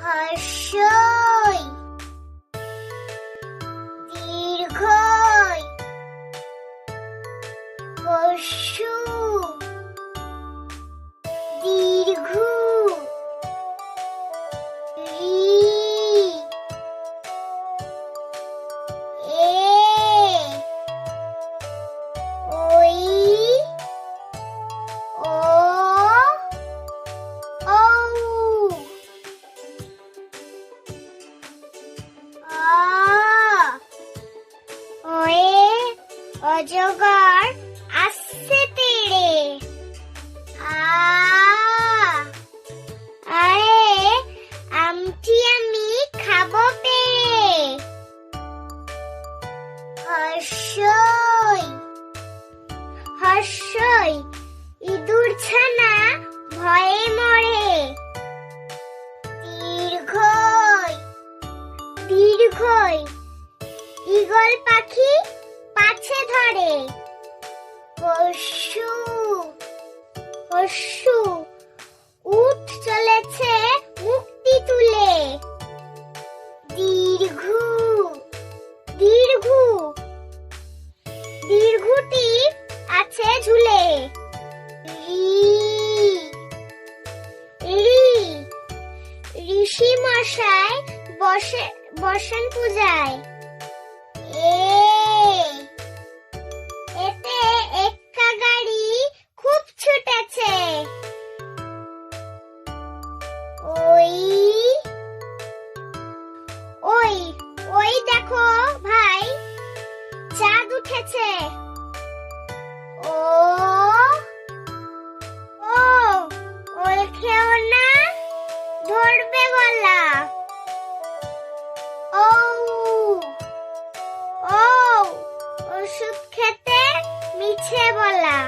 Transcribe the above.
হর্ষই দীর্ঘই হর্ষু দীর্ঘ রি এ ওই ও ঔ আ ওয়ে অজগর আসছে তেড়ে আ আরে আমটি আমি খাবো পেড়ে হর্ষই হর্ষই ইঁদুর ছানা ভয়ে মরে দীর্ঘই দীর্ঘই ঈগল পাখি পাছে ধরে হর্ষু হর্ষু উঠ চলেছে মুক্তি তুলে দীর্ঘু দীর্ঘু দীর্ঘটি আছে ঝুলে রি রি ঋষি মশাই বসেন পূজায় এতে এক্কা গাড়ি খুব ছুটেছে ওই ওই ওই দেখো ভাই চাঁদ উঠেছে ও ও ওল খেও না ধরবে গলা ও ও ওষুধ খেতে মিছে বলা।